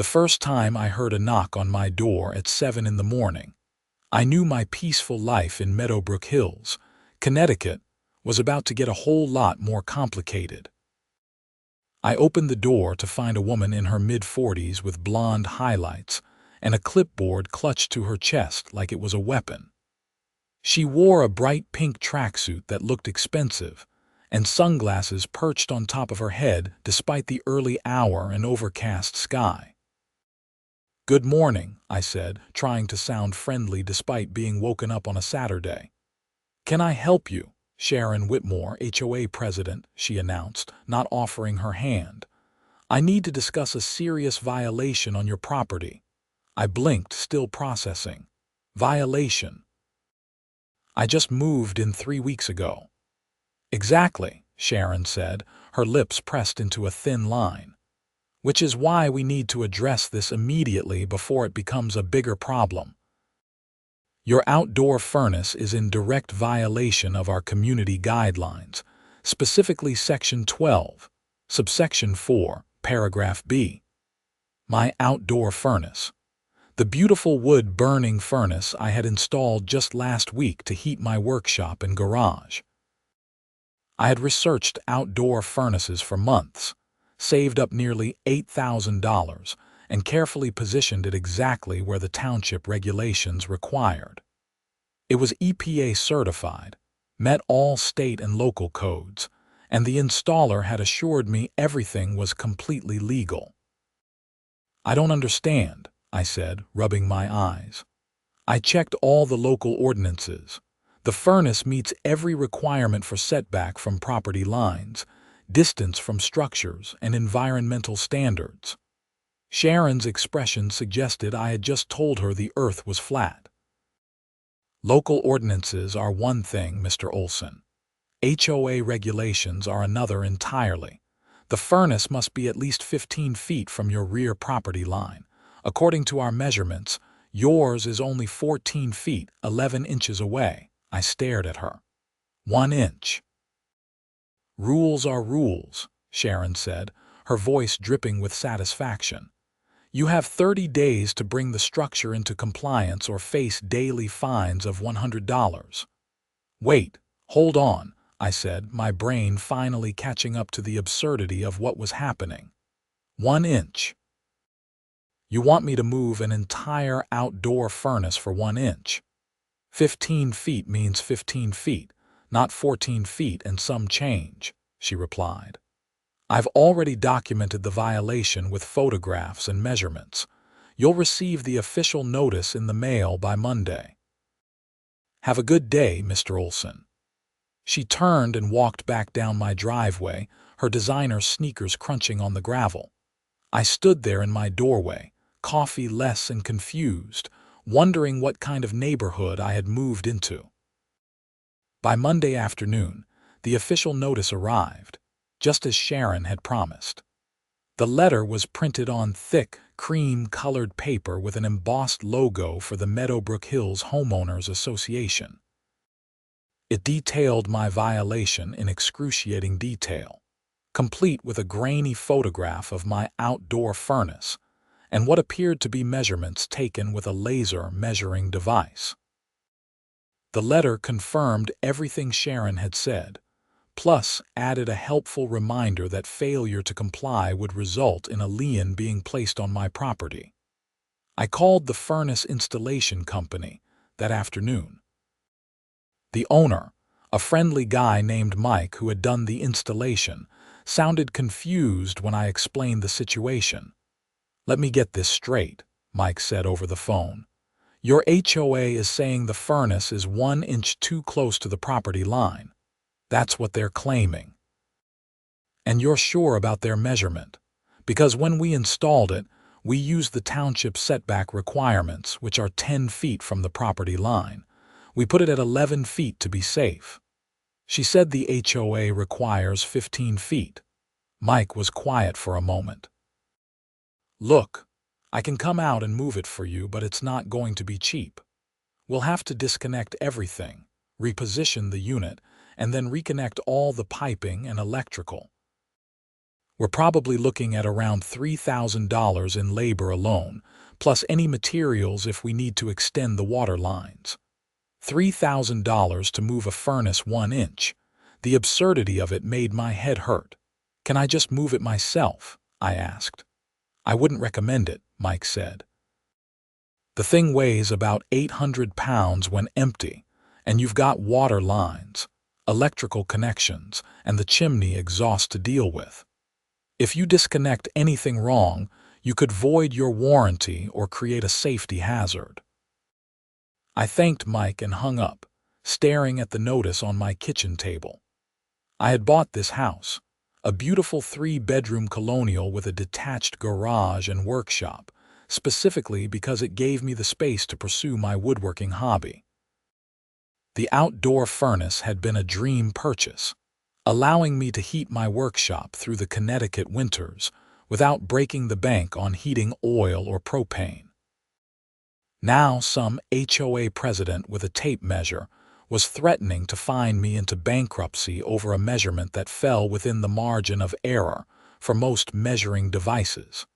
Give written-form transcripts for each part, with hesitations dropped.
The first time I heard a knock on my door at 7 in the morning, I knew my peaceful life in Meadowbrook Hills, Connecticut, was about to get a whole lot more complicated. I opened the door to find a woman in her mid-40s with blonde highlights and a clipboard clutched to her chest like it was a weapon. She wore a bright pink tracksuit that looked expensive, and sunglasses perched on top of her head despite the early hour and overcast sky. "Good morning," I said, trying to sound friendly despite being woken up on a Saturday. "Can I help you?" Sharon Whitmore, HOA president, she announced, not offering her hand. "I need to discuss a serious violation on your property." I blinked, still processing. "Violation? I just moved in 3 weeks ago." "Exactly," Sharon said, her lips pressed into a thin line. "Which is why we need to address this immediately before it becomes a bigger problem. Your outdoor furnace is in direct violation of our community guidelines, specifically Section 12, subsection 4, paragraph B. My outdoor furnace. The beautiful wood-burning furnace I had installed just last week to heat my workshop and garage. I had researched outdoor furnaces for months, saved up nearly $8,000, and carefully positioned it exactly where the township regulations required. It was EPA certified, met all state and local codes, and the installer had assured me everything was completely legal. "I don't understand," I said, rubbing my eyes. "I checked all the local ordinances. The furnace meets every requirement for setback from property lines, distance from structures, and environmental standards." Sharon's expression suggested I had just told her the earth was flat. "Local ordinances are one thing, Mr. Olson. HOA regulations are another entirely. The furnace must be at least 15 feet from your rear property line. According to our measurements, yours is only 14 feet, 11 inches away." I stared at her. 1 inch. "Rules are rules," Sharon said, her voice dripping with satisfaction. "You have 30 days to bring the structure into compliance or face daily fines of $100. "Wait, hold on," I said, my brain finally catching up to the absurdity of what was happening. 1 inch. You want me to move an entire outdoor furnace for 1 inch? 15 feet means 15 feet, not 14 feet and some change," she replied. "I've already documented the violation with photographs and measurements. You'll receive the official notice in the mail by Monday. Have a good day, Mr. Olson." She turned and walked back down my driveway, her designer sneakers crunching on the gravel. I stood there in my doorway, coffee-less and confused, wondering what kind of neighborhood I had moved into. By Monday afternoon, the official notice arrived, just as Sharon had promised. The letter was printed on thick, cream-colored paper with an embossed logo for the Meadowbrook Hills Homeowners Association. It detailed my violation in excruciating detail, complete with a grainy photograph of my outdoor furnace and what appeared to be measurements taken with a laser measuring device. The letter confirmed everything Sharon had said, plus added a helpful reminder that failure to comply would result in a lien being placed on my property. I called the furnace installation company that afternoon. The owner, a friendly guy named Mike who had done the installation, sounded confused when I explained the situation. "Let me get this straight," Mike said over the phone. "Your HOA is saying the furnace is 1 inch too close to the property line. That's what they're claiming. And you're sure about their measurement? Because when we installed it, we used the township setback requirements, which are 10 feet from the property line. We put it at 11 feet to be safe." She said the HOA requires 15 feet. Mike was quiet for a moment. "Look, I can come out and move it for you, but it's not going to be cheap. We'll have to disconnect everything, reposition the unit, and then reconnect all the piping and electrical. We're probably looking at around $3,000 in labor alone, plus any materials if we need to extend the water lines. $3,000 to move a furnace 1 inch. The absurdity of it made my head hurt. Can I just move it myself? I asked. I wouldn't recommend it, Mike said. The thing weighs about 800 pounds when empty, and you've got water lines, electrical connections, and the chimney exhaust to deal with. If you disconnect anything wrong, you could void your warranty or create a safety hazard. I thanked Mike and hung up, staring at the notice on my kitchen table. I had bought this house, a beautiful 3-bedroom colonial with a detached garage and workshop, specifically because it gave me the space to pursue my woodworking hobby. The outdoor furnace had been a dream purchase, allowing me to heat my workshop through the Connecticut winters without breaking the bank on heating oil or propane. Now some HOA president with a tape measure was threatening to fine me into bankruptcy over a measurement that fell within the margin of error for most measuring devices.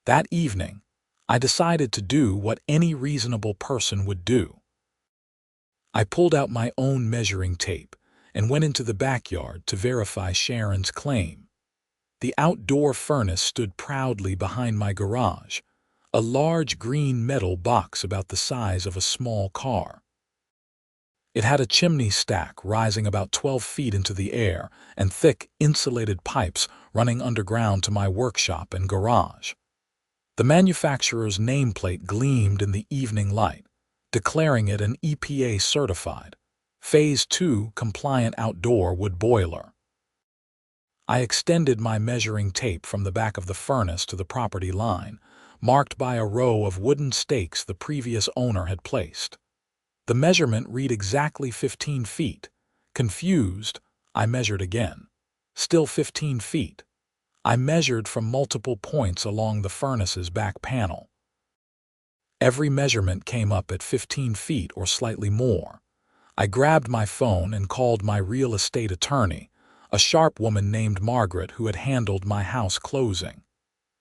That evening, I decided to do what any reasonable person would do. I pulled out my own measuring tape and went into the backyard to verify Sharon's claim. The outdoor furnace stood proudly behind my garage, a large green metal box about the size of a small car. It had a chimney stack rising about 12 feet into the air and thick, insulated pipes running underground to my workshop and garage. The manufacturer's nameplate gleamed in the evening light, declaring it an EPA-certified, Phase 2 compliant outdoor wood boiler. I extended my measuring tape from the back of the furnace to the property line, marked by a row of wooden stakes the previous owner had placed. The measurement read exactly 15 feet. Confused, I measured again. Still 15 feet. I measured from multiple points along the furnace's back panel. Every measurement came up at 15 feet or slightly more. I grabbed my phone and called my real estate attorney, a sharp woman named Margaret who had handled my house closing.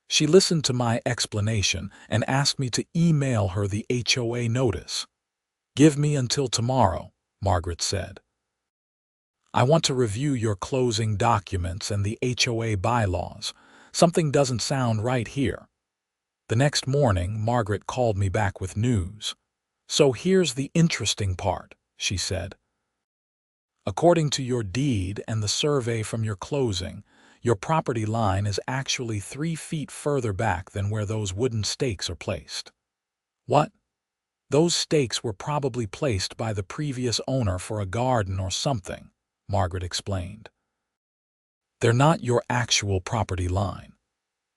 She listened to my explanation and asked me to email her the HOA notice. "Give me until tomorrow," Margaret said. "I want to review your closing documents and the HOA bylaws. Something doesn't sound right here." The next morning, Margaret called me back with news. "So here's the interesting part," she said. "According to your deed and the survey from your closing, your property line is actually 3 feet further back than where those wooden stakes are placed." "What?" "Those stakes were probably placed by the previous owner for a garden or something," Margaret explained. "They're not your actual property line.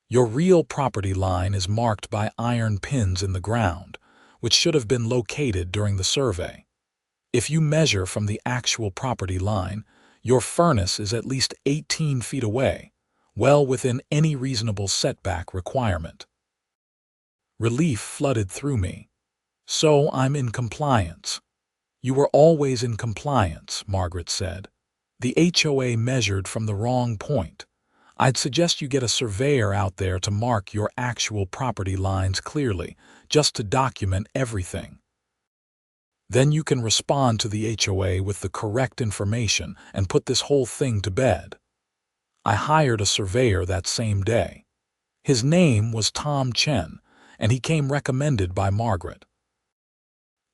Your real property line is marked by iron pins in the ground, which should have been located during the survey. If you measure from the actual property line, your furnace is at least 18 feet away, well within any reasonable setback requirement." Relief flooded through me. "So I'm in compliance." "You were always in compliance," Margaret said. "The HOA measured from the wrong point. I'd suggest you get a surveyor out there to mark your actual property lines clearly, just to document everything. Then you can respond to the HOA with the correct information and put this whole thing to bed." I hired a surveyor that same day. His name was Tom Chen, and he came recommended by Margaret.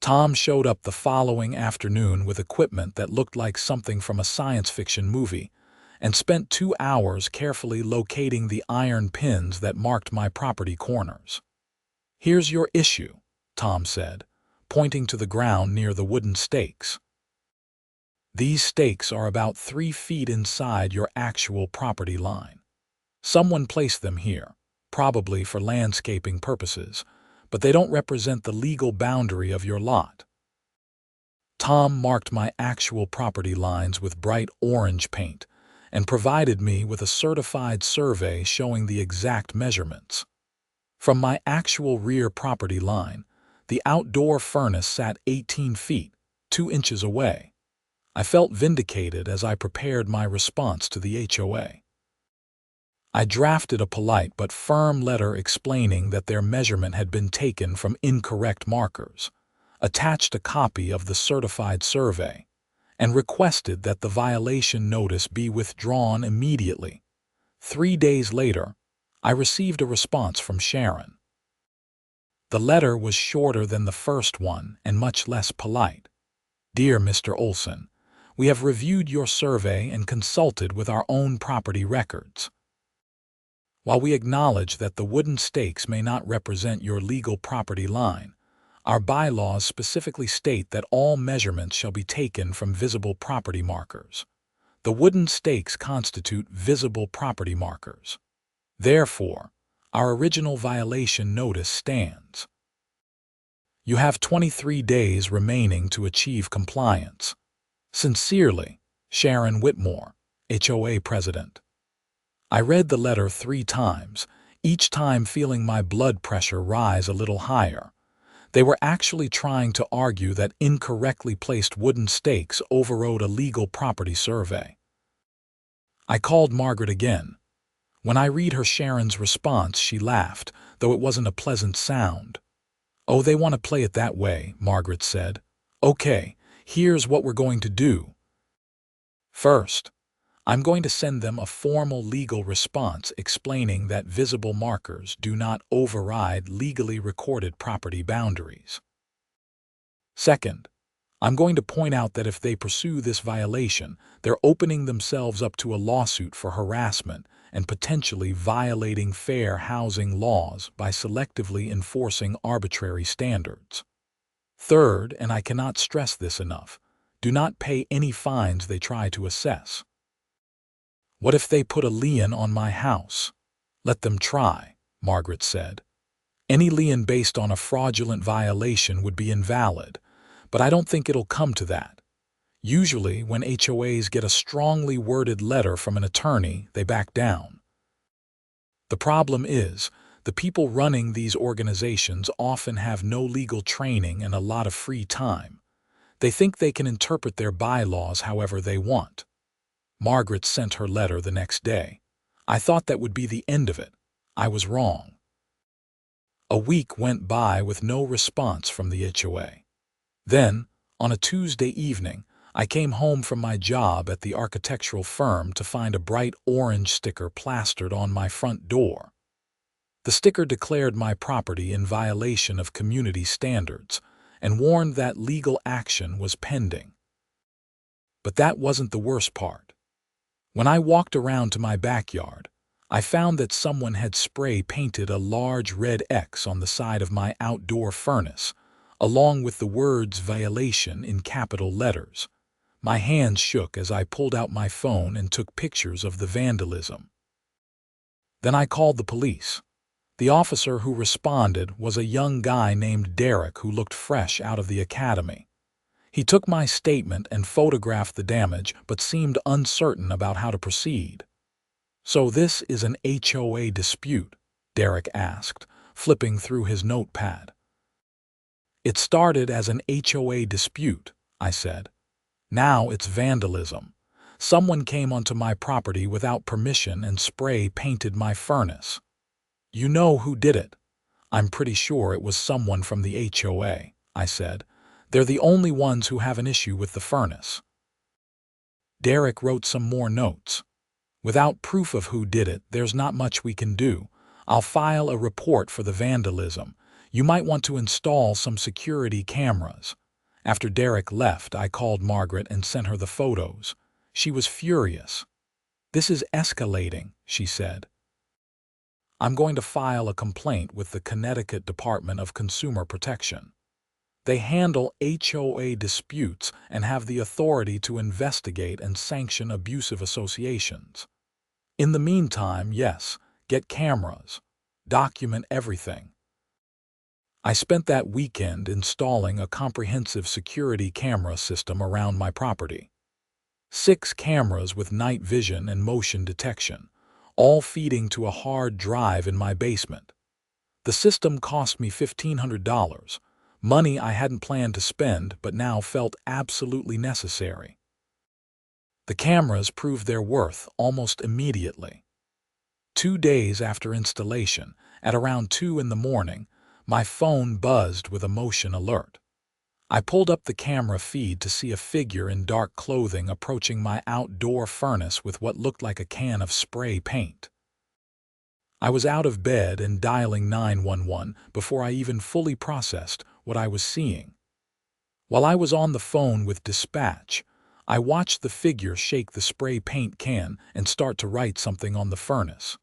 Tom showed up the following afternoon with equipment that looked like something from a science fiction movie, and spent 2 hours carefully locating the iron pins that marked my property corners. "Here's your issue," Tom said, pointing to the ground near the wooden stakes. "These stakes are about 3 feet inside your actual property line. Someone placed them here, probably for landscaping purposes, but they don't represent the legal boundary of your lot." Tom marked my actual property lines with bright orange paint and provided me with a certified survey showing the exact measurements. From my actual rear property line, the outdoor furnace sat 18 feet, 2 inches away. I felt vindicated as I prepared my response to the HOA. I drafted a polite but firm letter explaining that their measurement had been taken from incorrect markers, attached a copy of the certified survey, and requested that the violation notice be withdrawn immediately. 3 days later, I received a response from Sharon. The letter was shorter than the first one and much less polite. Dear Mr. Olson, we have reviewed your survey and consulted with our own property records. While we acknowledge that the wooden stakes may not represent your legal property line, our bylaws specifically state that all measurements shall be taken from visible property markers. The wooden stakes constitute visible property markers. Therefore, our original violation notice stands. You have 23 days remaining to achieve compliance. Sincerely, Sharon Whitmore, HOA President. I read the letter 3 times, each time feeling my blood pressure rise a little higher. They were actually trying to argue that incorrectly placed wooden stakes overrode a legal property survey. I called Margaret again. When I read her Sharon's response, she laughed, though it wasn't a pleasant sound. "Oh, they want to play it that way," Margaret said. "Okay, here's what we're going to do. First, I'm going to send them a formal legal response explaining that visible markers do not override legally recorded property boundaries. Second, I'm going to point out that if they pursue this violation, they're opening themselves up to a lawsuit for harassment and potentially violating fair housing laws by selectively enforcing arbitrary standards. Third, and I cannot stress this enough, do not pay any fines they try to assess. What if they put a lien on my house? Let them try, Margaret said. Any lien based on a fraudulent violation would be invalid, but I don't think it'll come to that. Usually, when HOAs get a strongly worded letter from an attorney, they back down. The problem is, the people running these organizations often have no legal training and a lot of free time. They think they can interpret their bylaws however they want. Margaret sent her letter the next day. I thought that would be the end of it. I was wrong. A week went by with no response from the HOA. Then, on a Tuesday evening, I came home from my job at the architectural firm to find a bright orange sticker plastered on my front door. The sticker declared my property in violation of community standards and warned that legal action was pending. But that wasn't the worst part. When I walked around to my backyard, I found that someone had spray painted a large red X on the side of my outdoor furnace, along with the words violation in capital letters. My hands shook as I pulled out my phone and took pictures of the vandalism. Then I called the police. The officer who responded was a young guy named Derek who looked fresh out of the academy. He took my statement and photographed the damage, but seemed uncertain about how to proceed. "So this is an HOA dispute?" Derek asked, flipping through his notepad. "It started as an HOA dispute," I said. "Now it's vandalism. Someone came onto my property without permission and spray painted my furnace." "You know who did it?" "I'm pretty sure it was someone from the HOA," I said. "They're the only ones who have an issue with the furnace." Derek wrote some more notes. "Without proof of who did it, there's not much we can do. I'll file a report for the vandalism. You might want to install some security cameras." After Derek left, I called Margaret and sent her the photos. She was furious. "This is escalating," she said. "I'm going to file a complaint with the Connecticut Department of Consumer Protection. They handle HOA disputes and have the authority to investigate and sanction abusive associations. In the meantime, yes, get cameras. Document everything." I spent that weekend installing a comprehensive security camera system around my property. 6 cameras with night vision and motion detection, all feeding to a hard drive in my basement. The system cost me $1,500, money I hadn't planned to spend but now felt absolutely necessary. The cameras proved their worth almost immediately. 2 days after installation, at around 2 in the morning, my phone buzzed with a motion alert. I pulled up the camera feed to see a figure in dark clothing approaching my outdoor furnace with what looked like a can of spray paint. I was out of bed and dialing 911 before I even fully processed what I was seeing. While I was on the phone with dispatch, I watched the figure shake the spray paint can and start to write something on the furnace.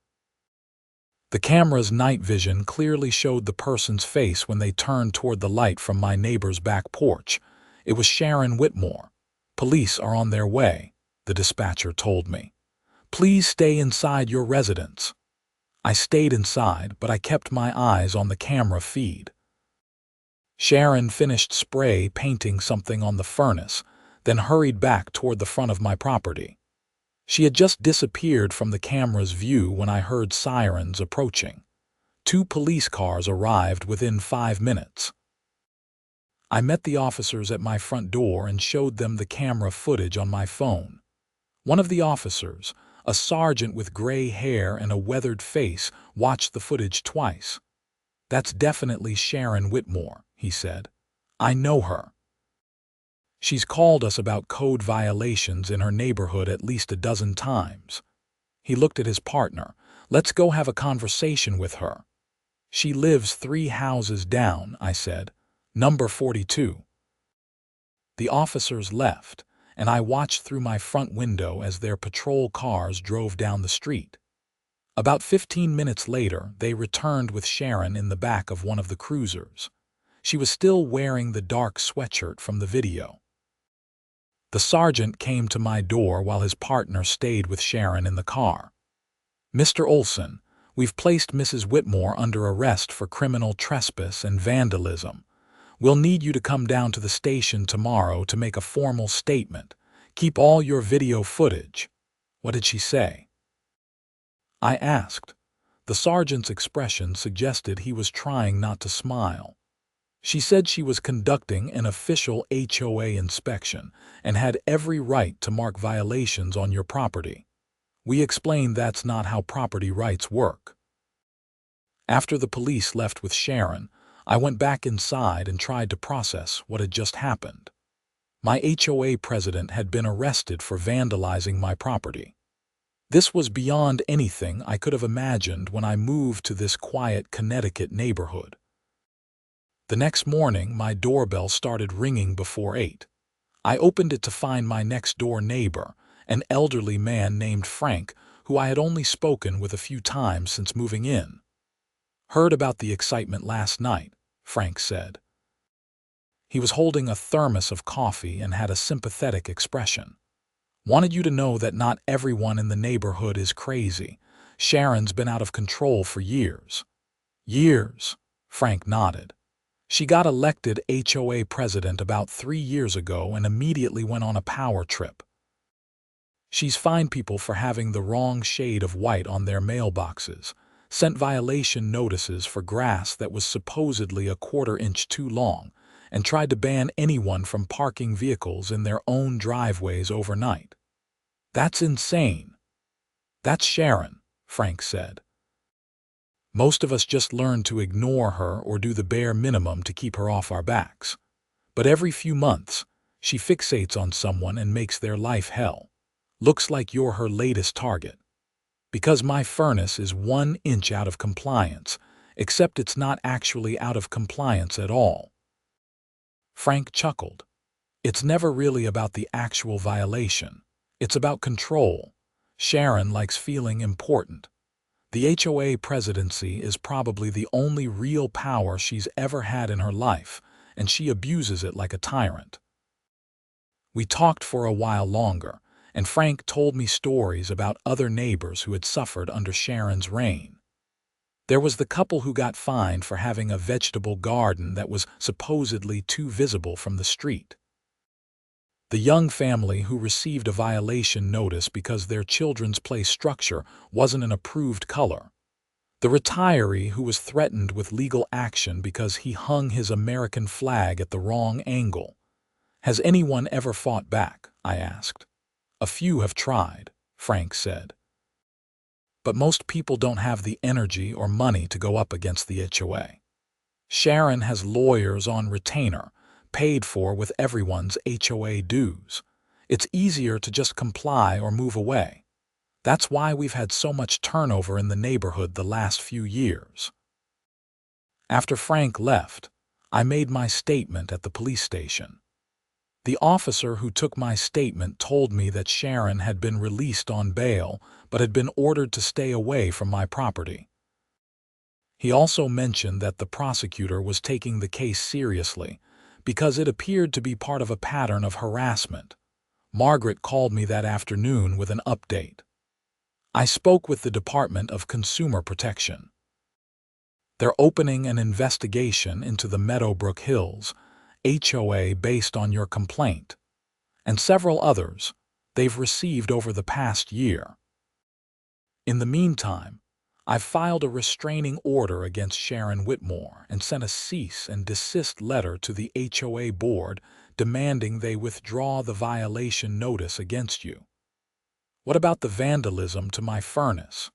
The camera's night vision clearly showed the person's face when they turned toward the light from my neighbor's back porch. It was Sharon Whitmore. "Police are on their way," the dispatcher told me. "Please stay inside your residence." I stayed inside, but I kept my eyes on the camera feed. Sharon finished spray painting something on the furnace, then hurried back toward the front of my property. She had just disappeared from the camera's view when I heard sirens approaching. 2 police cars arrived within 5 minutes. I met the officers at my front door and showed them the camera footage on my phone. One of the officers, a sergeant with gray hair and a weathered face, watched the footage twice. "That's definitely Sharon Whitmore," he said. "I know her. She's called us about code violations in her neighborhood at least a dozen times." He looked at his partner. "Let's go have a conversation with her." "She lives 3 houses down," I said. "Number 42. The officers left, and I watched through my front window as their patrol cars drove down the street. About 15 minutes later, they returned with Sharon in the back of one of the cruisers. She was still wearing the dark sweatshirt from the video. The sergeant came to my door while his partner stayed with Sharon in the car. "Mr. Olson, we've placed Mrs. Whitmore under arrest for criminal trespass and vandalism. We'll need you to come down to the station tomorrow to make a formal statement. Keep all your video footage." "What did she say?" I asked. The sergeant's expression suggested he was trying not to smile. "She said she was conducting an official HOA inspection and had every right to mark violations on your property. We explained that's not how property rights work." After the police left with Sharon, I went back inside and tried to process what had just happened. My HOA president had been arrested for vandalizing my property. This was beyond anything I could have imagined when I moved to this quiet Connecticut neighborhood. The next morning, my doorbell started ringing before 8. I opened it to find my next-door neighbor, an elderly man named Frank, who I had only spoken with a few times since moving in. "Heard about the excitement last night," Frank said. He was holding a thermos of coffee and had a sympathetic expression. "Wanted you to know that not everyone in the neighborhood is crazy. Sharon's been out of control for years." "Years?" Frank nodded. "She got elected HOA president about 3 years ago and immediately went on a power trip. She's fined people for having the wrong shade of white on their mailboxes, sent violation notices for grass that was supposedly a quarter-inch too long, and tried to ban anyone from parking vehicles in their own driveways overnight." "That's insane." "That's Sharon," Frank said. "Most of us just learn to ignore her or do the bare minimum to keep her off our backs. But every few months, she fixates on someone and makes their life hell. Looks like you're her latest target. Because my furnace is 1 inch out of compliance, except it's not actually out of compliance at all." Frank chuckled. "It's never really about the actual violation. It's about control. Sharon likes feeling important. The HOA presidency is probably the only real power she's ever had in her life, and she abuses it like a tyrant." We talked for a while longer, and Frank told me stories about other neighbors who had suffered under Sharon's reign. There was the couple who got fined for having a vegetable garden that was supposedly too visible from the street. The young family who received a violation notice because their children's play structure wasn't an approved color. The retiree who was threatened with legal action because he hung his American flag at the wrong angle. "Has anyone ever fought back?" I asked. "A few have tried," Frank said. but most people don't have the energy or money to go up against the HOA. Sharon has lawyers on retainer, paid for with everyone's HOA dues. It's easier to just comply or move away. That's why we've had so much turnover in the neighborhood the last few years. After Frank left, I made my statement at the police station. The officer who took my statement told me that Sharon had been released on bail but had been ordered to stay away from my property. He also mentioned that the prosecutor was taking the case seriously because it appeared to be part of a pattern of harassment. Margaret called me that afternoon with an update. I spoke with the Department of Consumer Protection. They're opening an investigation into the Meadowbrook Hills HOA based on your complaint, and several others they've received over the past year. In the meantime, I've filed a restraining order against Sharon Whitmore and sent a cease and desist letter to the HOA board demanding they withdraw the violation notice against you. What about the vandalism to my furnace?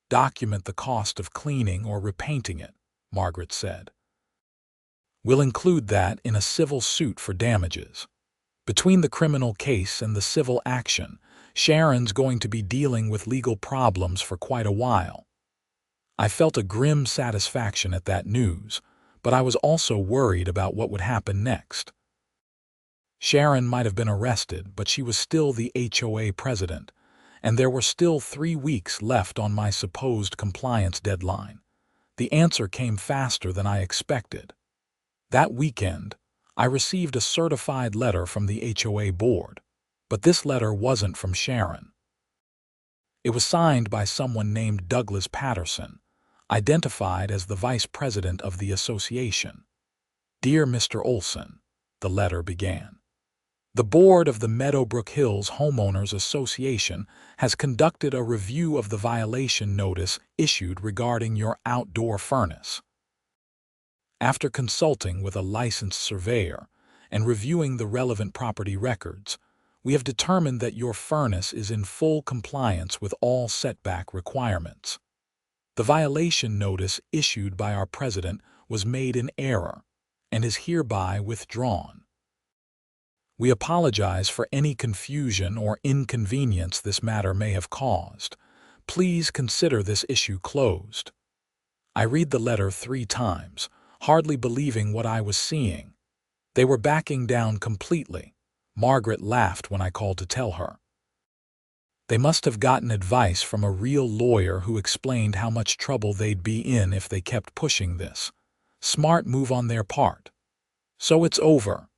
Document the cost of cleaning or repainting it, Margaret said. We'll include that in a civil suit for damages. Between the criminal case and the civil action, Sharon's going to be dealing with legal problems for quite a while. I felt a grim satisfaction at that news, but I was also worried about what would happen next. Sharon might have been arrested, but she was still the HOA president, and there were still 3 weeks left on my supposed compliance deadline. The answer came faster than I expected. That weekend, I received a certified letter from the HOA board, but this letter wasn't from Sharon. It was signed by someone named Douglas Patterson, identified as the vice president of the association. Dear Mr. Olson, the letter began. The board of the Meadowbrook Hills Homeowners Association has conducted a review of the violation notice issued regarding your outdoor furnace. After consulting with a licensed surveyor and reviewing the relevant property records, we have determined that your furnace is in full compliance with all setback requirements. The violation notice issued by our president was made in error and is hereby withdrawn. We apologize for any confusion or inconvenience this matter may have caused. Please consider this issue closed. I read the letter 3 times, hardly believing what I was seeing. They were backing down completely. Margaret laughed when I called to tell her. They must have gotten advice from a real lawyer who explained how much trouble they'd be in if they kept pushing this. Smart move on their part. So it's over.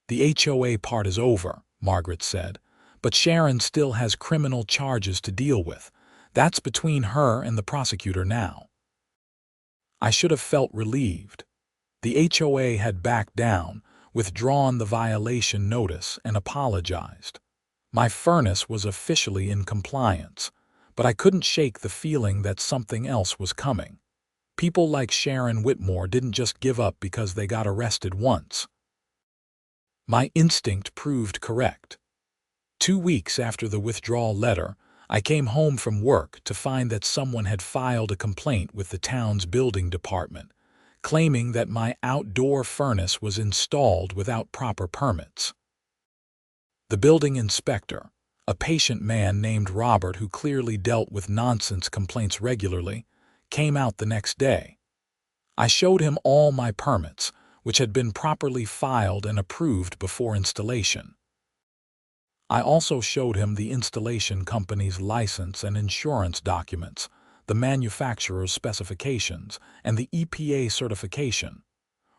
The HOA part is over, Margaret said, but Sharon still has criminal charges to deal with. That's between her and the prosecutor now. I should have felt relieved. The HOA had backed down, withdrawn the violation notice, and apologized. My furnace was officially in compliance, but I couldn't shake the feeling that something else was coming. People like Sharon Whitmore didn't just give up because they got arrested once. My instinct proved correct. 2 weeks after the withdrawal letter, I came home from work to find that someone had filed a complaint with the town's building department, claiming that my outdoor furnace was installed without proper permits. The building inspector, a patient man named Robert who clearly dealt with nonsense complaints regularly, came out the next day. I showed him all my permits, which had been properly filed and approved before installation. I also showed him the installation company's license and insurance documents, the manufacturer's specifications, and the EPA certification.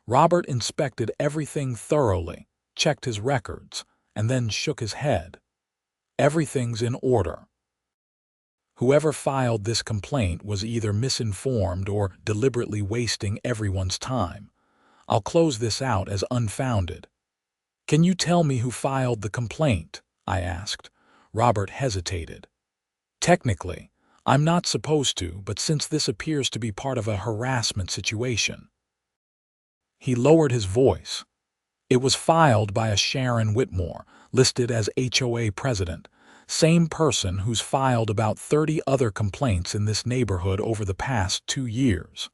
Robert inspected everything thoroughly, checked his records, and then shook his head. Everything's in order. Whoever filed this complaint was either misinformed or deliberately wasting everyone's time. I'll close this out as unfounded. Can you tell me who filed the complaint? I asked. Robert hesitated. Technically, I'm not supposed to, but since this appears to be part of a harassment situation. He lowered his voice. It was filed by a Sharon Whitmore, listed as HOA president, Same person who's filed about 30 other complaints in this neighborhood over the past 2 years.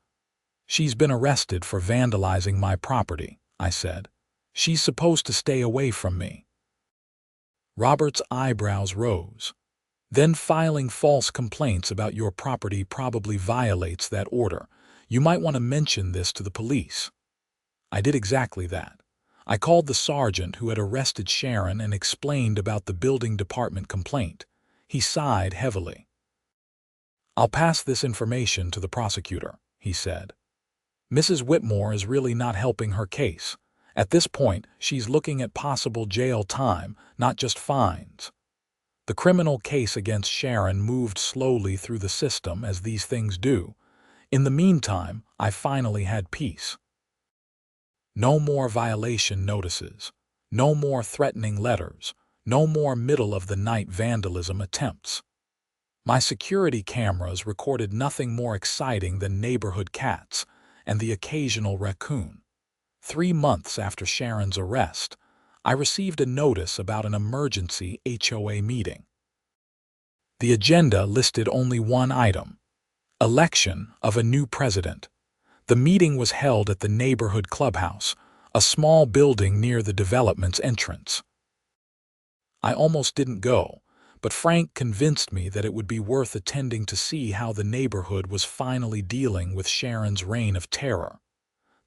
She's been arrested for vandalizing my property, I said. She's supposed to stay away from me. Robert's eyebrows rose. Then filing false complaints about your property probably violates that order. You might want to mention this to the police. I did exactly that. I called the sergeant who had arrested Sharon and explained about the building department complaint. He sighed heavily. I'll pass this information to the prosecutor, he said. Mrs. Whitmore is really not helping her case. At this point, she's looking at possible jail time, not just fines. The criminal case against Sharon moved slowly through the system, as these things do. In the meantime, I finally had peace. No more violation notices. No more threatening letters. No more middle-of-the-night vandalism attempts. My security cameras recorded nothing more exciting than neighborhood cats and the occasional raccoon. 3 months after Sharon's arrest, I received a notice about an emergency HOA meeting. The agenda listed only one item: election of a new president. The meeting was held at the neighborhood clubhouse, a small building near the development's entrance. I almost didn't go, but Frank convinced me that it would be worth attending to see how the neighborhood was finally dealing with Sharon's reign of terror.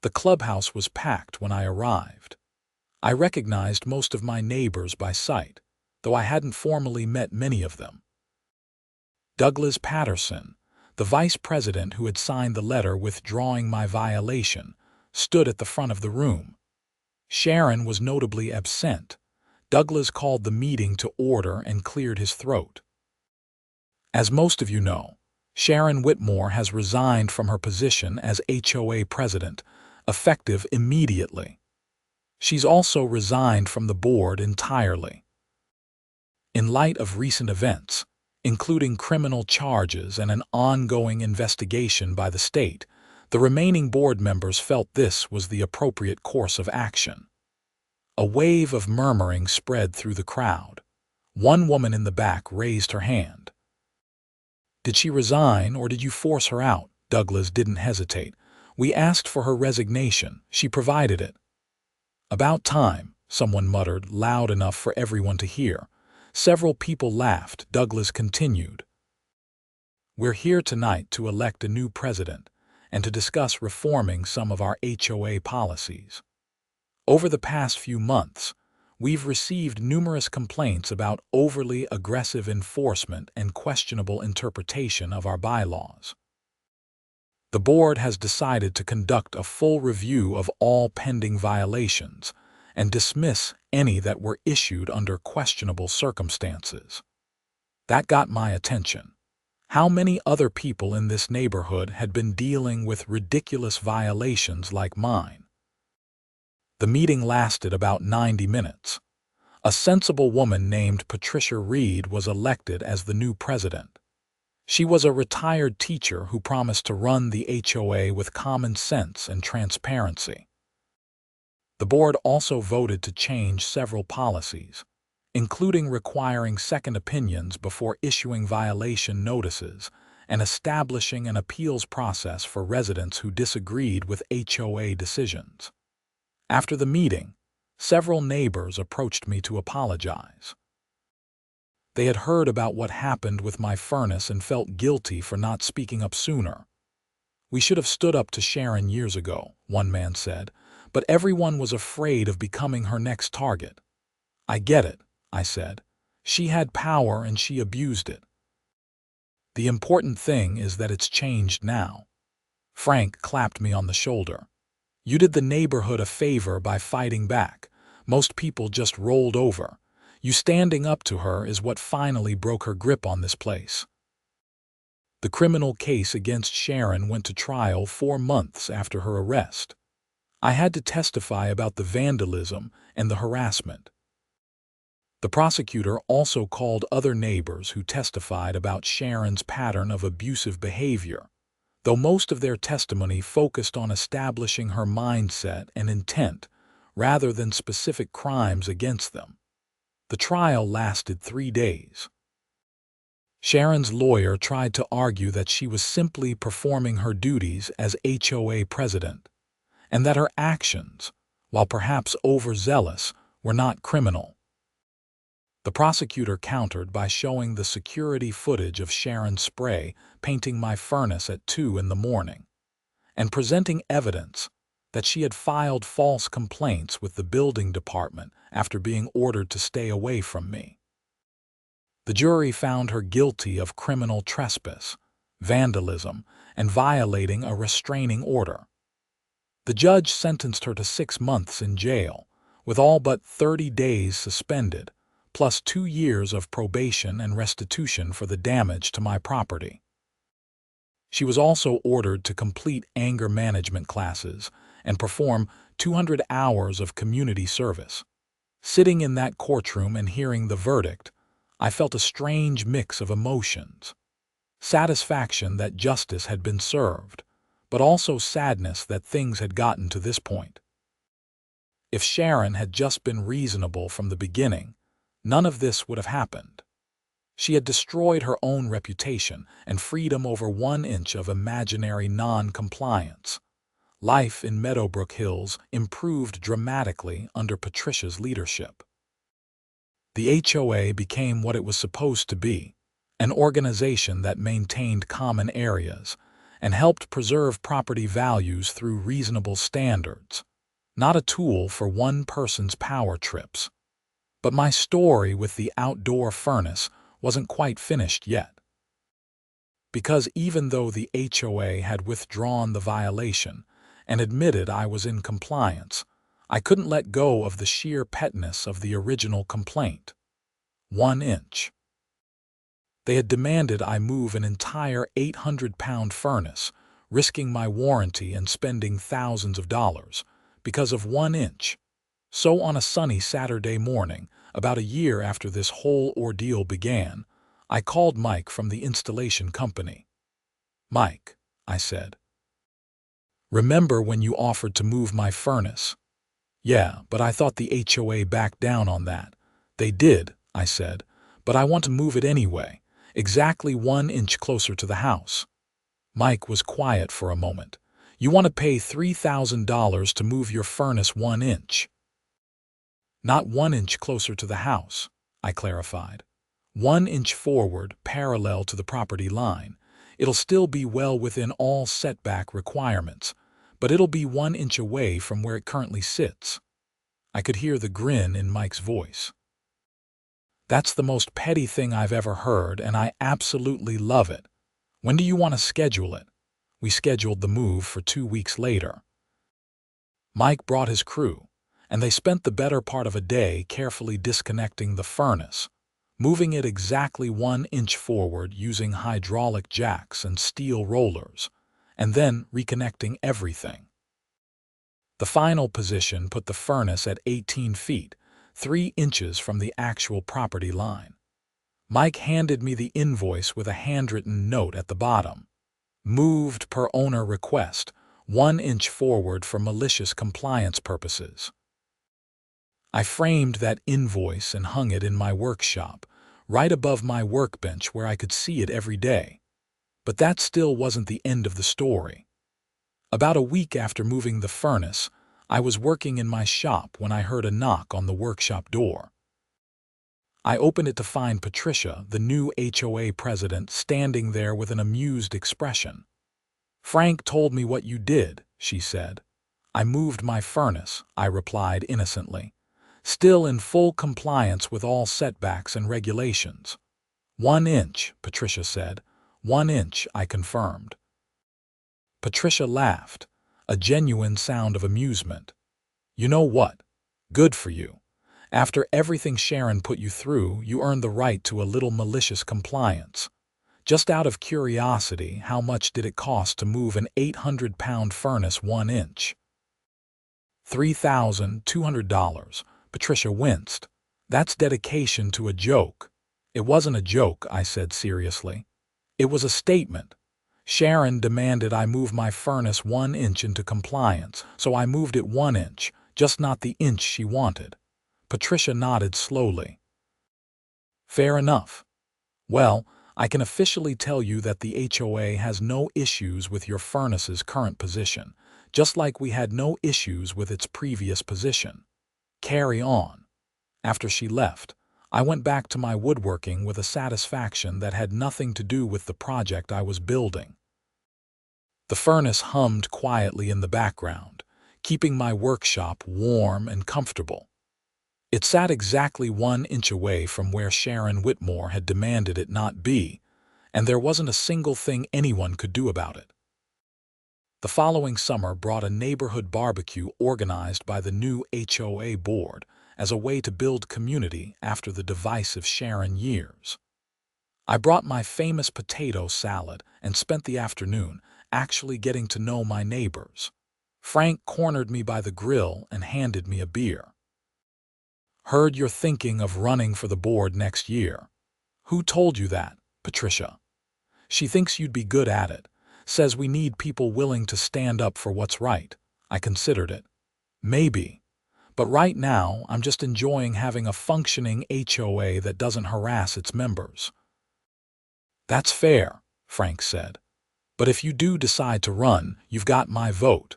The clubhouse was packed when I arrived. I recognized most of my neighbors by sight, though I hadn't formally met many of them. Douglas Patterson, the vice president who had signed the letter withdrawing my violation, stood at the front of the room. Sharon was notably absent. Douglas called the meeting to order and cleared his throat. As most of you know, Sharon Whitmore has resigned from her position as HOA president, effective immediately. She's also resigned from the board entirely. In light of recent events, including criminal charges and an ongoing investigation by the state, the remaining board members felt this was the appropriate course of action. A wave of murmuring spread through the crowd. One woman in the back raised her hand. Did she resign, or did you force her out? Douglas didn't hesitate. We asked for her resignation. She provided it. About time, someone muttered, loud enough for everyone to hear. Several people laughed. Douglas continued. We're here tonight to elect a new president and to discuss reforming some of our HOA policies. Over the past few months, we've received numerous complaints about overly aggressive enforcement and questionable interpretation of our bylaws. The board has decided to conduct a full review of all pending violations and dismiss any that were issued under questionable circumstances. That got my attention. How many other people in this neighborhood had been dealing with ridiculous violations like mine? The meeting lasted about 90 minutes. A sensible woman named Patricia Reed was elected as the new president. She was a retired teacher who promised to run the HOA with common sense and transparency. The board also voted to change several policies, including requiring second opinions before issuing violation notices and establishing an appeals process for residents who disagreed with HOA decisions. After the meeting, several neighbors approached me to apologize. They had heard about what happened with my furnace and felt guilty for not speaking up sooner. We should have stood up to Sharon years ago, one man said, but everyone was afraid of becoming her next target. I get it, I said. She had power and she abused it. The important thing is that it's changed now. Frank clapped me on the shoulder. You did the neighborhood a favor by fighting back. Most people just rolled over. You standing up to her is what finally broke her grip on this place. The criminal case against Sharon went to trial 4 months after her arrest. I had to testify about the vandalism and the harassment. The prosecutor also called other neighbors who testified about Sharon's pattern of abusive behavior, though most of their testimony focused on establishing her mindset and intent rather than specific crimes against them. The trial lasted 3 days. Sharon's lawyer tried to argue that she was simply performing her duties as HOA president, and that her actions, while perhaps overzealous, were not criminal. The prosecutor countered by showing the security footage of Sharon Spray painting my furnace at 2 in the morning, and presenting evidence that she had filed false complaints with the building department after being ordered to stay away from me. The jury found her guilty of criminal trespass, vandalism, and violating a restraining order. The judge sentenced her to 6 months in jail, with all but 30 days suspended, plus 2 years of probation and restitution for the damage to my property. She was also ordered to complete anger management classes and perform 200 hours of community service. Sitting in that courtroom and hearing the verdict, I felt a strange mix of emotions. Satisfaction that justice had been served, but also sadness that things had gotten to this point. If Sharon had just been reasonable from the beginning, none of this would have happened. She had destroyed her own reputation and freedom over 1 inch of imaginary non-compliance. Life in Meadowbrook Hills improved dramatically under Patricia's leadership. The HOA became what it was supposed to be, an organization that maintained common areas and helped preserve property values through reasonable standards, not a tool for one person's power trips. But my story with the outdoor furnace wasn't quite finished yet. Because even though the HOA had withdrawn the violation and admitted I was in compliance, I couldn't let go of the sheer pettiness of the original complaint. 1 inch. They had demanded I move an entire 800-pound furnace, risking my warranty and spending thousands of dollars, because of 1 inch. So on a sunny Saturday morning, about a year after this whole ordeal began, I called Mike from the installation company. "Mike," I said, "remember when you offered to move my furnace?" "Yeah, but I thought the HOA backed down on that." "They did," I said, "but I want to move it anyway, exactly 1 inch closer to the house." Mike was quiet for a moment. "You want to pay $3,000 to move your furnace 1 inch?" "Not 1 inch closer to the house," I clarified. 1 inch forward, parallel to the property line. It'll still be well within all setback requirements, but it'll be 1 inch away from where it currently sits. I could hear the grin in Mike's voice. "That's the most petty thing I've ever heard, and I absolutely love it. When do you want to schedule it?" We scheduled the move for 2 weeks later. Mike brought his crew, and they spent the better part of a day carefully disconnecting the furnace, moving it exactly 1 inch forward using hydraulic jacks and steel rollers, and then reconnecting everything. The final position put the furnace at 18 feet, 3 inches from the actual property line. Mike handed me the invoice with a handwritten note at the bottom. "Moved per owner request, 1 inch forward for malicious compliance purposes." I framed that invoice and hung it in my workshop, right above my workbench where I could see it every day. But that still wasn't the end of the story. About a week after moving the furnace, I was working in my shop when I heard a knock on the workshop door. I opened it to find Patricia, the new HOA president, standing there with an amused expression. "Frank told me what you did," she said. "I moved my furnace," I replied innocently, "still in full compliance with all setbacks and regulations." 1 inch, Patricia said. 1 inch, I confirmed. Patricia laughed, a genuine sound of amusement. "You know what? Good for you. After everything Sharon put you through, you earned the right to a little malicious compliance. Just out of curiosity, how much did it cost to move an 800-pound furnace 1 inch?" $3,200. Patricia winced. "That's dedication to a joke." "It wasn't a joke," I said seriously. "It was a statement. Sharon demanded I move my furnace 1 inch into compliance, so I moved it 1 inch, just not the inch she wanted." Patricia nodded slowly. Fair enough. Well, I can officially tell you that the HOA has no issues with your furnace's current position, just like we had no issues with its previous position. Carry on. After she left, I went back to my woodworking with a satisfaction that had nothing to do with the project I was building. The furnace hummed quietly in the background, keeping my workshop warm and comfortable. It sat exactly 1 inch away from where Sharon Whitmore had demanded it not be, and there wasn't a single thing anyone could do about it. The following summer brought a neighborhood barbecue organized by the new HOA board as a way to build community after the divisive Sharon years. I brought my famous potato salad and spent the afternoon actually getting to know my neighbors. Frank cornered me by the grill and handed me a beer. Heard you're thinking of running for the board next year. Who told you that, Patricia? She thinks you'd be good at it. Says we need people willing to stand up for what's right. I considered it. Maybe. But right now, I'm just enjoying having a functioning HOA that doesn't harass its members. That's fair, Frank said. But if you do decide to run, you've got my vote.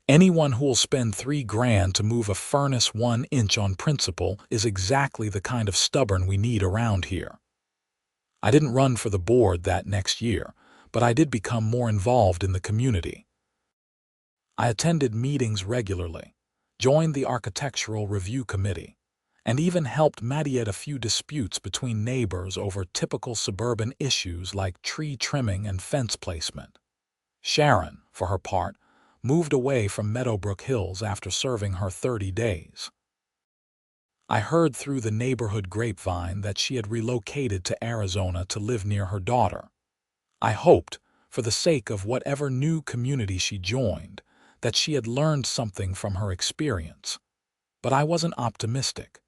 Anyone who'll spend $3,000 to move a furnace 1 inch on principle is exactly the kind of stubborn we need around here. I didn't run for the board that next year, but I did become more involved in the community. I attended meetings regularly, joined the architectural review committee, and even helped mediate a few disputes between neighbors over typical suburban issues like tree trimming and fence placement. Sharon, for her part, moved away from Meadowbrook Hills after serving her 30 days. I heard through the neighborhood grapevine that she had relocated to Arizona to live near her daughter. I hoped, for the sake of whatever new community she joined, that she had learned something from her experience. But I wasn't optimistic.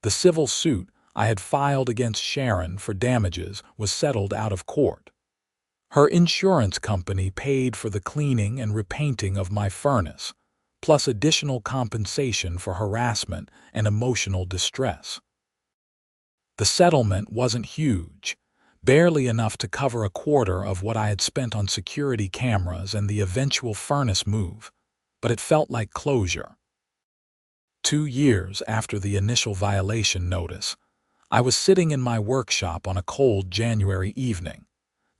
The civil suit I had filed against Sharon for damages was settled out of court. Her insurance company paid for the cleaning and repainting of my furnace, plus additional compensation for harassment and emotional distress. The settlement wasn't huge, barely enough to cover a quarter of what I had spent on security cameras and the eventual furnace move, but it felt like closure. 2 years after the initial violation notice, I was sitting in my workshop on a cold January evening,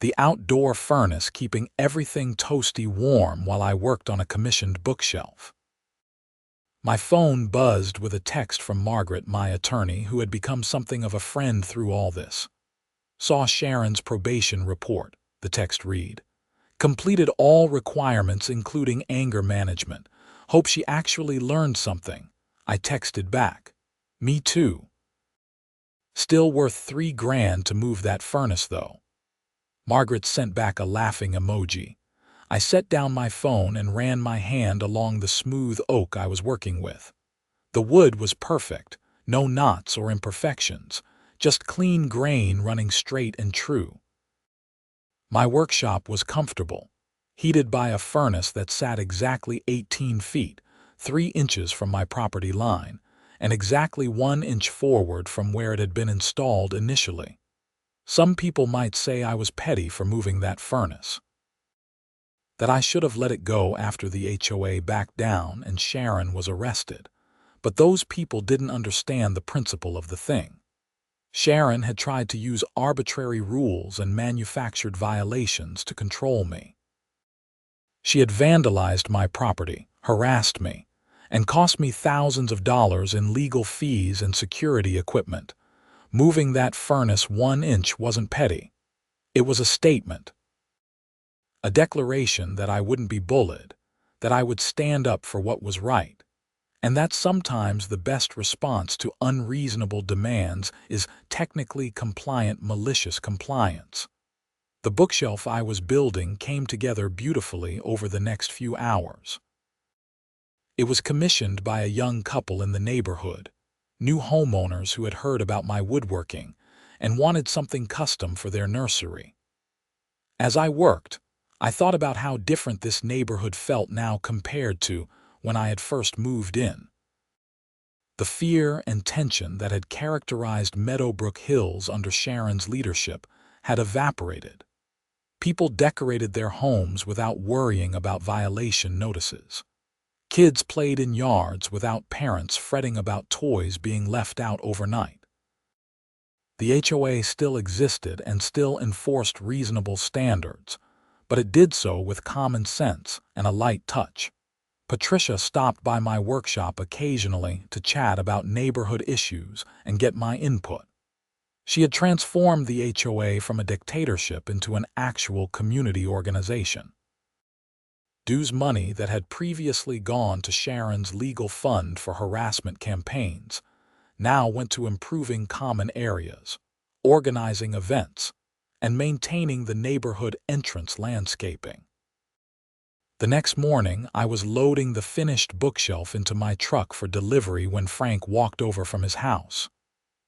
the outdoor furnace keeping everything toasty warm while I worked on a commissioned bookshelf. My phone buzzed with a text from Margaret, my attorney, who had become something of a friend through all this. Saw Sharon's probation report, the text read. Completed all requirements including anger management. Hope she actually learned something. I texted back. Me too. Still worth $3,000 to move that furnace though. Margaret sent back a laughing emoji. I set down my phone and ran my hand along the smooth oak I was working with. The wood was perfect, no knots or imperfections, just clean grain running straight and true. My workshop was comfortable, heated by a furnace that sat exactly 18 feet, 3 inches from my property line, and exactly 1 inch forward from where it had been installed initially. Some people might say I was petty for moving that furnace, that I should have let it go after the HOA backed down and Sharon was arrested, but those people didn't understand the principle of the thing. Sharon had tried to use arbitrary rules and manufactured violations to control me. She had vandalized my property, harassed me, and cost me thousands of dollars in legal fees and security equipment. Moving that furnace 1 inch wasn't petty. It was a statement. A declaration that I wouldn't be bullied, that I would stand up for what was right. And that sometimes the best response to unreasonable demands is technically compliant malicious compliance. The bookshelf I was building came together beautifully over the next few hours. It was commissioned by a young couple in the neighborhood, new homeowners who had heard about my woodworking and wanted something custom for their nursery. As I worked, I thought about how different this neighborhood felt now compared to when I had first moved in. The fear and tension that had characterized Meadowbrook Hills under Sharon's leadership had evaporated. People decorated their homes without worrying about violation notices. Kids played in yards without parents fretting about toys being left out overnight. The HOA still existed and still enforced reasonable standards, but it did so with common sense and a light touch. Patricia stopped by my workshop occasionally to chat about neighborhood issues and get my input. She had transformed the HOA from a dictatorship into an actual community organization. Dues money that had previously gone to Sharon's legal fund for harassment campaigns now went to improving common areas, organizing events, and maintaining the neighborhood entrance landscaping. The next morning, I was loading the finished bookshelf into my truck for delivery when Frank walked over from his house.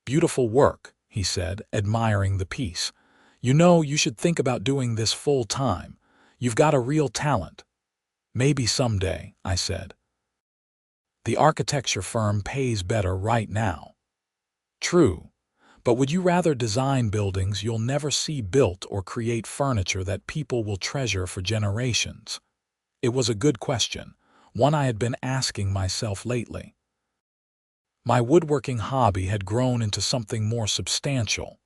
"Beautiful work," he said, admiring the piece. "You know, you should think about doing this full time. You've got a real talent." "Maybe someday," I said. "The architecture firm pays better right now." "True, but would you rather design buildings you'll never see built or create furniture that people will treasure for generations?" It was a good question, one I had been asking myself lately. My woodworking hobby had grown into something more substantial.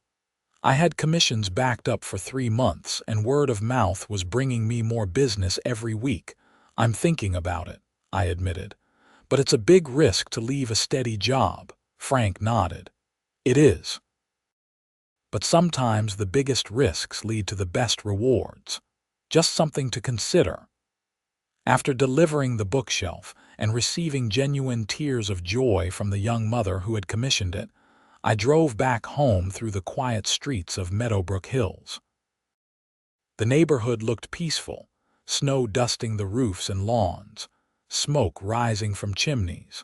I had commissions backed up for 3 months, and word of mouth was bringing me more business every week. "I'm thinking about it," I admitted. "But it's a big risk to leave a steady job." Frank nodded. "It is. But sometimes the biggest risks lead to the best rewards. Just something to consider." After delivering the bookshelf and receiving genuine tears of joy from the young mother who had commissioned it, I drove back home through the quiet streets of Meadowbrook Hills. The neighborhood looked peaceful, snow dusting the roofs and lawns, smoke rising from chimneys.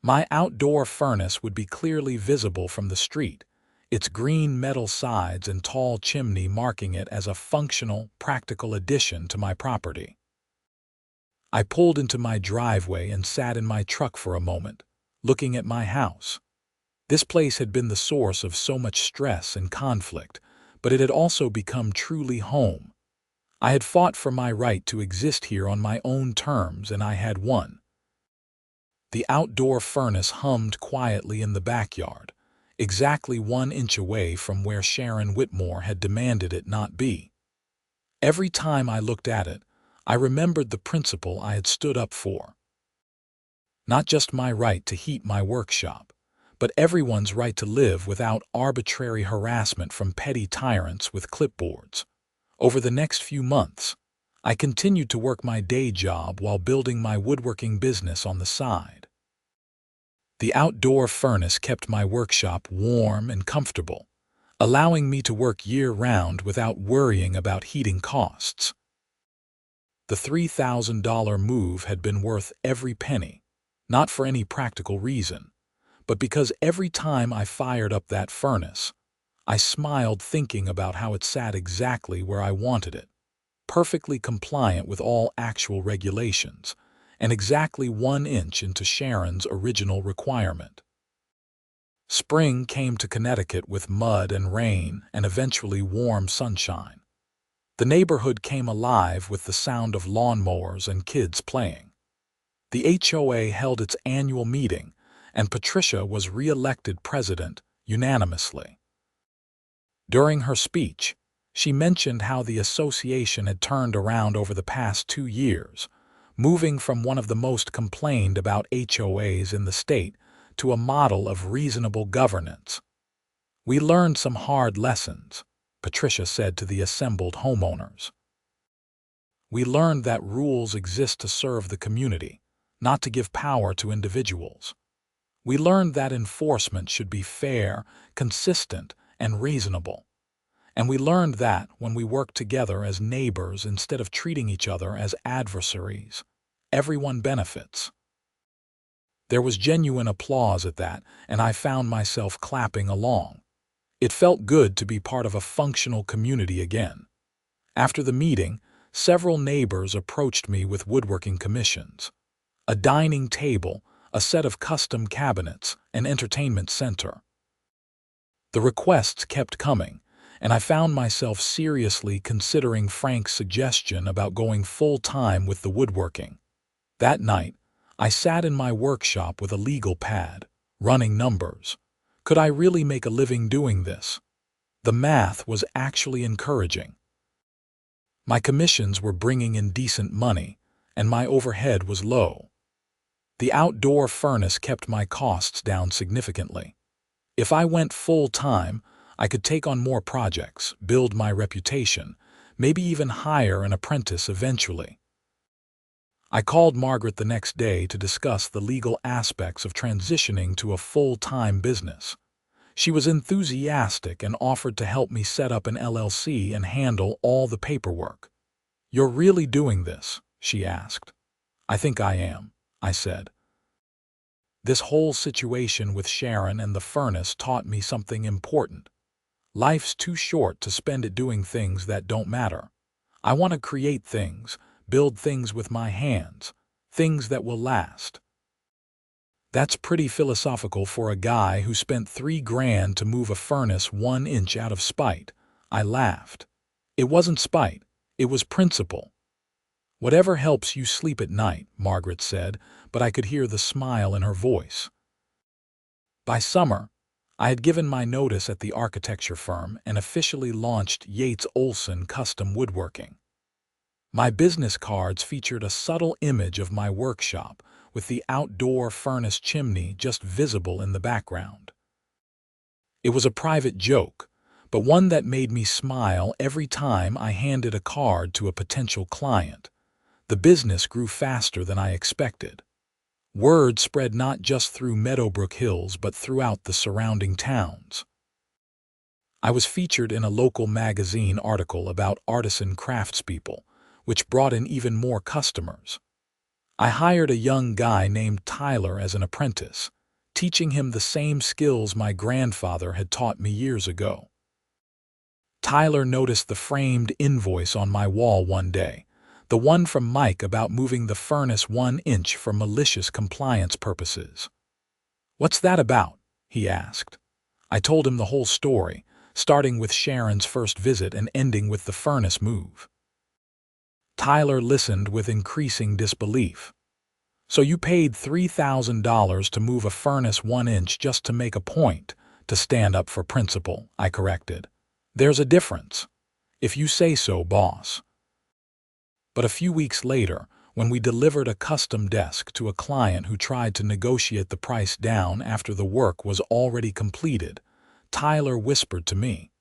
My outdoor furnace would be clearly visible from the street, its green metal sides and tall chimney marking it as a functional, practical addition to my property. I pulled into my driveway and sat in my truck for a moment, looking at my house. This place had been the source of so much stress and conflict, but it had also become truly home. I had fought for my right to exist here on my own terms, and I had won. The outdoor furnace hummed quietly in the backyard, exactly 1 inch away from where Sharon Whitmore had demanded it not be. Every time I looked at it, I remembered the principle I had stood up for. Not just my right to heat my workshop, but everyone's right to live without arbitrary harassment from petty tyrants with clipboards. Over the next few months, I continued to work my day job while building my woodworking business on the side. The outdoor furnace kept my workshop warm and comfortable, allowing me to work year-round without worrying about heating costs. The $3,000 move had been worth every penny, not for any practical reason, but because every time I fired up that furnace, I smiled thinking about how it sat exactly where I wanted it, perfectly compliant with all actual regulations, and exactly 1 inch into Sharon's original requirement. Spring came to Connecticut with mud and rain and eventually warm sunshine. The neighborhood came alive with the sound of lawnmowers and kids playing. The HOA held its annual meeting, and Patricia was re-elected president unanimously. During her speech, she mentioned how the association had turned around over the past 2 years, moving from one of the most complained about HOAs in the state to a model of reasonable governance. "We learned some hard lessons," Patricia said to the assembled homeowners. "We learned that rules exist to serve the community, not to give power to individuals. We learned that enforcement should be fair, consistent, and reasonable. And we learned that when we work together as neighbors instead of treating each other as adversaries, everyone benefits." There was genuine applause at that, and I found myself clapping along. It felt good to be part of a functional community again. After the meeting, several neighbors approached me with woodworking commissions. A dining table, a set of custom cabinets, an entertainment center. The requests kept coming, and I found myself seriously considering Frank's suggestion about going full-time with the woodworking. That night, I sat in my workshop with a legal pad, running numbers. Could I really make a living doing this? The math was actually encouraging. My commissions were bringing in decent money, and my overhead was low. The outdoor furnace kept my costs down significantly. If I went full-time, I could take on more projects, build my reputation, maybe even hire an apprentice eventually. I called Margaret the next day to discuss the legal aspects of transitioning to a full-time business. She was enthusiastic and offered to help me set up an LLC and handle all the paperwork. "You're really doing this?" she asked. "I think I am," I said. This whole situation with Sharon and the furnace taught me something important. Life's too short to spend it doing things that don't matter. I want to create things, build things with my hands, things that will last. That's pretty philosophical for a guy who spent $3,000 to move a furnace 1 inch out of spite. I laughed. It wasn't spite, it was principle. "Whatever helps you sleep at night," Margaret said, but I could hear the smile in her voice. By summer, I had given my notice at the architecture firm and officially launched Yates Olson Custom Woodworking. My business cards featured a subtle image of my workshop, with the outdoor furnace chimney just visible in the background. It was a private joke, but one that made me smile every time I handed a card to a potential client. The business grew faster than I expected. Word spread not just through Meadowbrook Hills but throughout the surrounding towns. I was featured in a local magazine article about artisan craftspeople, which brought in even more customers. I hired a young guy named Tyler as an apprentice, teaching him the same skills my grandfather had taught me years ago. Tyler noticed the framed invoice on my wall one day, the one from Mike about moving the furnace 1 inch for malicious compliance purposes. "What's that about?" he asked. I told him the whole story, starting with Sharon's first visit and ending with the furnace move. Tyler listened with increasing disbelief. "So you paid $3,000 to move a furnace 1 inch just to make a point, to stand up for principle," I corrected. "There's a difference." "If you say so, boss." But a few weeks later, when we delivered a custom desk to a client who tried to negotiate the price down after the work was already completed, Tyler whispered to me,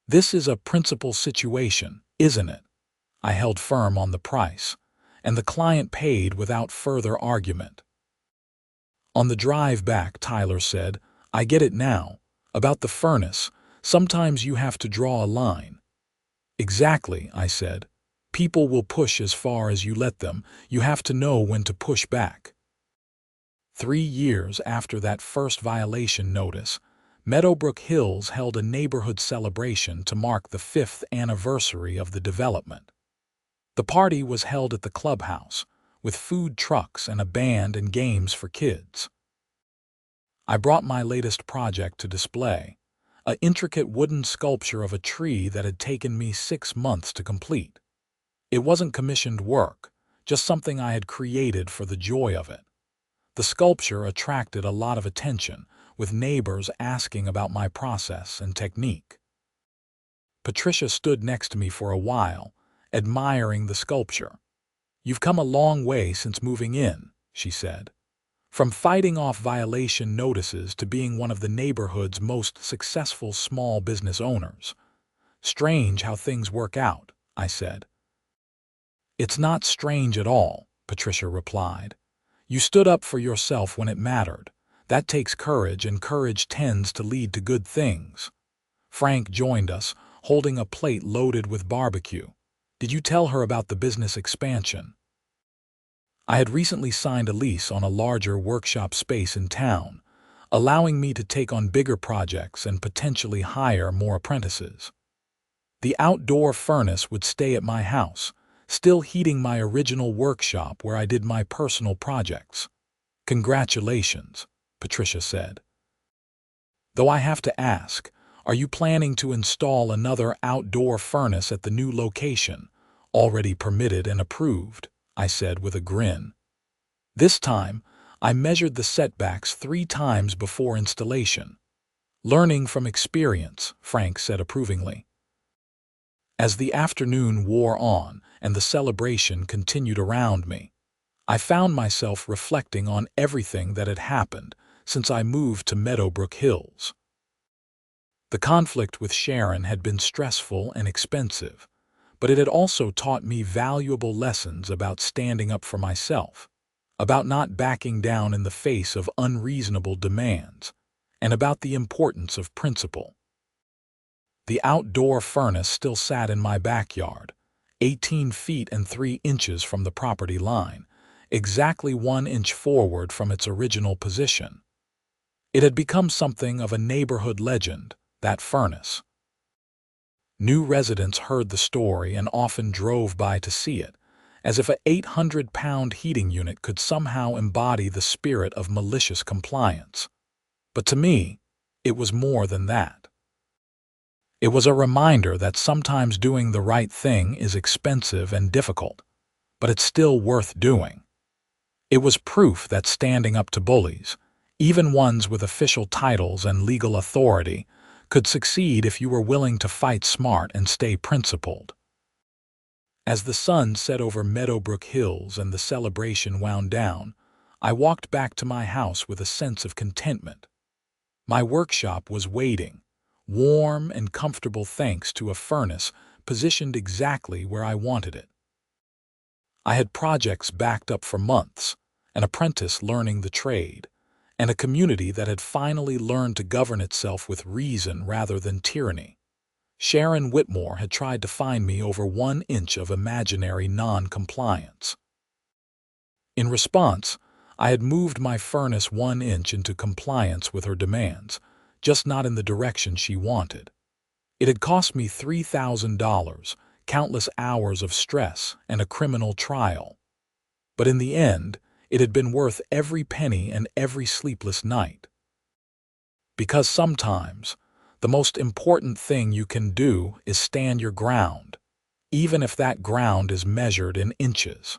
"This is a principle situation, isn't it?" I held firm on the price, and the client paid without further argument. On the drive back, Tyler said, "I get it now. About the furnace, sometimes you have to draw a line." "Exactly," I said. "People will push as far as you let them. You have to know when to push back." 3 years after that first violation notice, Meadowbrook Hills held a neighborhood celebration to mark the 5th anniversary of the development. The party was held at the clubhouse, with food trucks and a band and games for kids. I brought my latest project to display, an intricate wooden sculpture of a tree that had taken me 6 months to complete. It wasn't commissioned work, just something I had created for the joy of it. The sculpture attracted a lot of attention, with neighbors asking about my process and technique. Patricia stood next to me for a while, admiring the sculpture. "You've come a long way since moving in," she said. "From fighting off violation notices to being one of the neighborhood's most successful small business owners. Strange how things work out," I said. "It's not strange at all," Patricia replied. "You stood up for yourself when it mattered. That takes courage, and courage tends to lead to good things." Frank joined us, holding a plate loaded with barbecue. "Did you tell her about the business expansion?" I had recently signed a lease on a larger workshop space in town, allowing me to take on bigger projects and potentially hire more apprentices. The outdoor furnace would stay at my house, still heating my original workshop where I did my personal projects. "Congratulations," Patricia said. "Though I have to ask, are you planning to install another outdoor furnace at the new location, already permitted and approved?" I said with a grin. This time, I measured the setbacks 3 times before installation. "Learning from experience," Frank said approvingly. As the afternoon wore on and the celebration continued around me, I found myself reflecting on everything that had happened since I moved to Meadowbrook Hills. The conflict with Sharon had been stressful and expensive, but it had also taught me valuable lessons about standing up for myself, about not backing down in the face of unreasonable demands, and about the importance of principle. The outdoor furnace still sat in my backyard, 18 feet and 3 inches from the property line, exactly 1 inch forward from its original position. It had become something of a neighborhood legend, that furnace. New residents heard the story and often drove by to see it, as if a 800-pound heating unit could somehow embody the spirit of malicious compliance. But to me, it was more than that. It was a reminder that sometimes doing the right thing is expensive and difficult, but it's still worth doing. It was proof that standing up to bullies, even ones with official titles and legal authority, could succeed if you were willing to fight smart and stay principled. As the sun set over Meadowbrook Hills and the celebration wound down, I walked back to my house with a sense of contentment. My workshop was waiting, warm and comfortable thanks to a furnace positioned exactly where I wanted it. I had projects backed up for months, an apprentice learning the trade, and a community that had finally learned to govern itself with reason rather than tyranny. Sharon Whitmore had tried to fine me over 1 inch of imaginary non-compliance. In response, I had moved my furnace 1 inch into compliance with her demands, just not in the direction she wanted. It had cost me $3,000, countless hours of stress, and a criminal trial. But in the end, it had been worth every penny and every sleepless night. Because sometimes, the most important thing you can do is stand your ground, even if that ground is measured in inches.